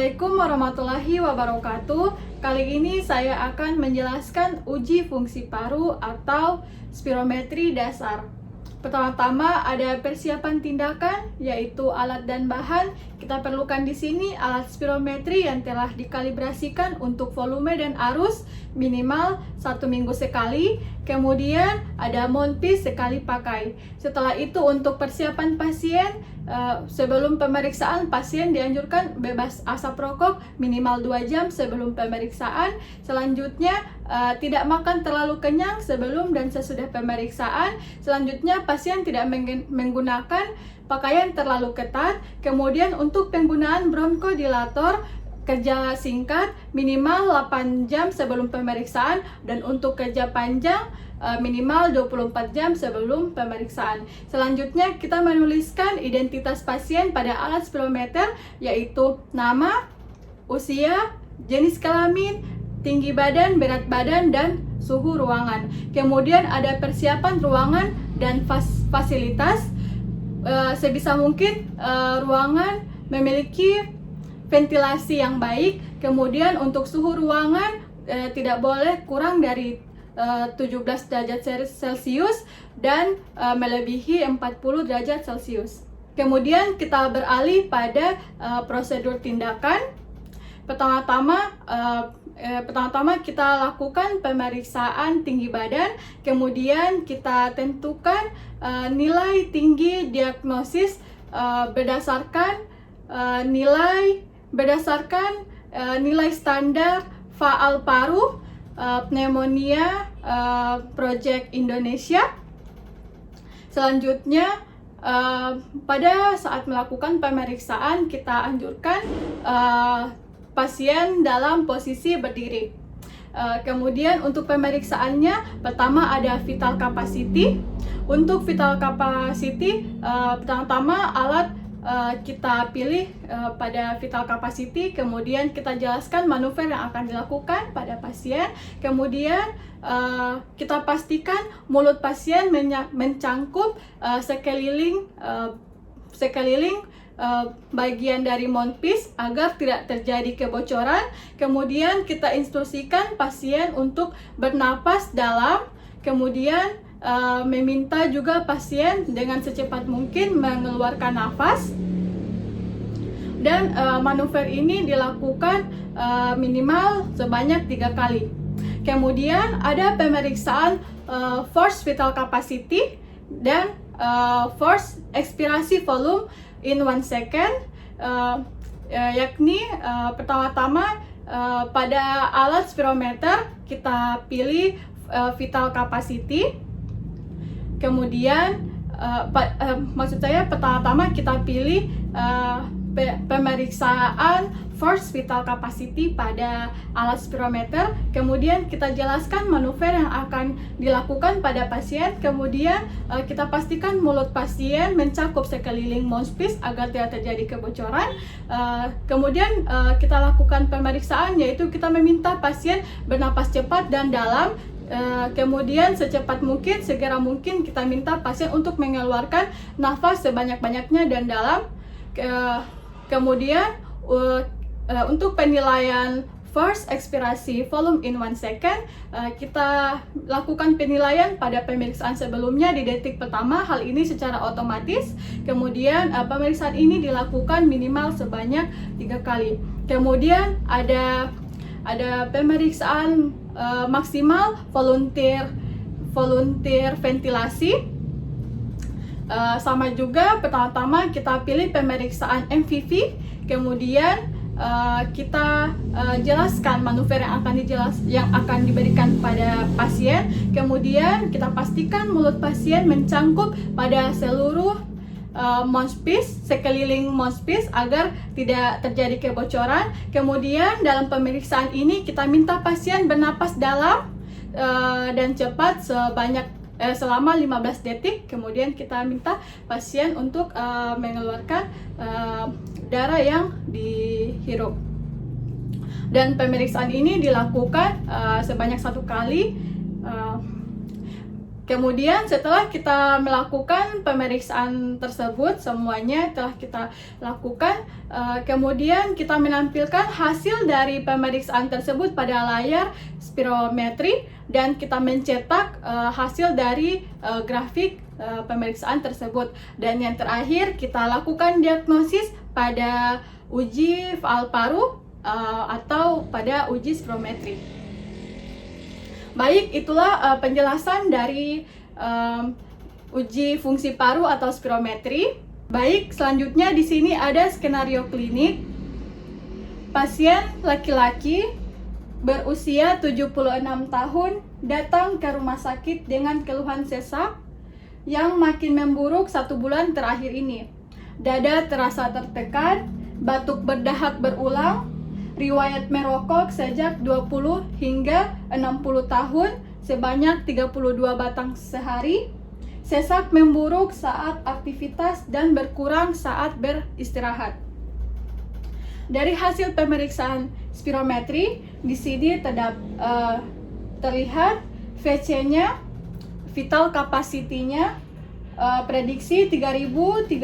Assalamualaikum warahmatullahi wabarakatuh. Kali ini saya akan menjelaskan uji fungsi paru atau spirometri dasar. Pertama-tama ada persiapan tindakan, yaitu alat dan bahan. Kita perlukan di sini alat spirometri yang telah dikalibrasikan untuk volume dan arus minimal 1 minggu sekali. Kemudian ada mouthpiece sekali pakai. Setelah itu untuk persiapan pasien, sebelum pemeriksaan pasien dianjurkan bebas asap rokok minimal 2 jam sebelum pemeriksaan. Selanjutnya tidak makan terlalu kenyang sebelum dan sesudah pemeriksaan. Selanjutnya pasien tidak menggunakan pakaian terlalu ketat. Kemudian untuk penggunaan bronchodilator, kerja singkat minimal 8 jam sebelum pemeriksaan, dan untuk kerja panjang minimal 24 jam sebelum pemeriksaan. Selanjutnya kita menuliskan identitas pasien pada alat spirometer, yaitu nama, usia, jenis kelamin, tinggi badan, berat badan, dan suhu ruangan. Kemudian ada persiapan ruangan dan fasilitas. Sebisa mungkin ruangan memiliki ventilasi yang baik. Kemudian untuk suhu ruangan tidak boleh kurang dari 17 derajat Celcius dan melebihi 40 derajat Celcius. Kemudian kita beralih pada prosedur tindakan. Pertama-tama kita lakukan pemeriksaan tinggi badan, kemudian kita tentukan nilai tinggi diagnosis berdasarkan nilai standar faal paru pneumonia Project Indonesia. Selanjutnya pada saat melakukan pemeriksaan kita anjurkan pasien dalam posisi berdiri. Kemudian untuk pemeriksaannya, pertama ada vital capacity. Untuk vital capacity, pertama alat kita pilih pada vital capacity, kemudian kita jelaskan manuver yang akan dilakukan pada pasien. Kemudian kita pastikan mulut pasien mencangkup sekeliling bagian dari mouthpiece agar tidak terjadi kebocoran. Kemudian kita instruksikan pasien untuk bernapas dalam, kemudian meminta juga pasien dengan secepat mungkin mengeluarkan nafas. Dan manuver ini dilakukan minimal sebanyak 3 kali. Kemudian ada pemeriksaan force vital capacity dan force expirasi volume in 1 second, yakni pertama-tama pada alat spirometer kita pilih vital capacity. Kemudian pertama-tama kita pilih pemeriksaan force vital capacity pada alat spirometer. Kemudian kita jelaskan manuver yang akan dilakukan pada pasien. Kemudian kita pastikan mulut pasien mencakup sekeliling mouthpiece agar tidak terjadi kebocoran. Kemudian kita lakukan pemeriksaan, yaitu kita meminta pasien bernapas cepat dan dalam. Kemudian segera mungkin kita minta pasien untuk mengeluarkan nafas sebanyak-banyaknya dan dalam. Kemudian untuk penilaian force expirasi volume in 1 second, kita lakukan penilaian pada pemeriksaan sebelumnya di detik pertama, hal ini secara otomatis. Kemudian pemeriksaan ini dilakukan minimal sebanyak 3 kali. Kemudian ada pemeriksaan maksimal volunteer ventilasi. Sama juga, pertama-tama kita pilih pemeriksaan MVV. Kemudian kita jelaskan manuver yang akan diberikan pada pasien. Kemudian kita pastikan mulut pasien mencangkup pada seluruh mouthpiece, sekeliling mouthpiece agar tidak terjadi kebocoran. Kemudian dalam pemeriksaan ini kita minta pasien bernapas dalam dan cepat selama 15 detik. Kemudian kita minta pasien untuk mengeluarkan darah yang dihirup. Dan pemeriksaan ini dilakukan sebanyak 1 kali. Kemudian setelah kita melakukan pemeriksaan tersebut, semuanya telah kita lakukan, kemudian kita menampilkan hasil dari pemeriksaan tersebut pada layar spirometri dan kita mencetak hasil dari grafik pemeriksaan tersebut. Dan yang terakhir kita lakukan diagnosis pada uji faal paru atau pada uji spirometri. Baik, itulah penjelasan dari uji fungsi paru atau spirometri. Baik, selanjutnya di sini ada skenario klinik. Pasien laki-laki berusia 76 tahun datang ke rumah sakit dengan keluhan sesak yang makin memburuk 1 bulan terakhir ini. Dada terasa tertekan, batuk berdahak berulang, riwayat merokok sejak 20 hingga 60 tahun sebanyak 32 batang sehari, sesak memburuk saat aktivitas dan berkurang saat beristirahat. Dari hasil pemeriksaan spirometri, di sini terlihat VC-nya, vital capacity-nya, prediksi 3.380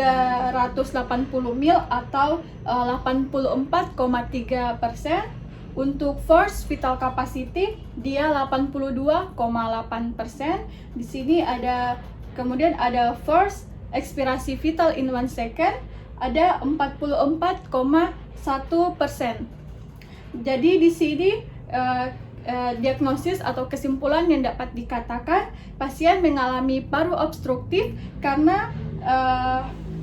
mil atau 84,3%. Untuk force vital capacity dia 82,8%. Di sini kemudian ada force expirasi vital in 1 second ada 44,1%. Jadi di sini diagnosis atau kesimpulan yang dapat dikatakan pasien mengalami paru obstruktif karena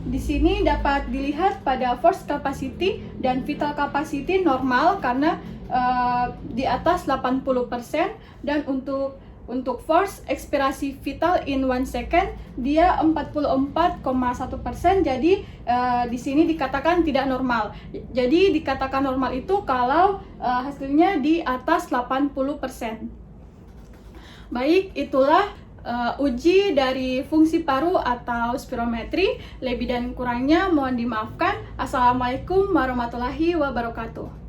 di sini dapat dilihat pada force capacity dan vital capacity normal karena di atas 80% dan untuk force expirasi vital in 1 second dia 44,1%. Jadi di sini dikatakan tidak normal. Jadi dikatakan normal itu kalau hasilnya di atas 80%. Baik, itulah uji dari fungsi paru atau spirometri. Lebih dan kurangnya mohon dimaafkan. Assalamualaikum warahmatullahi wabarakatuh.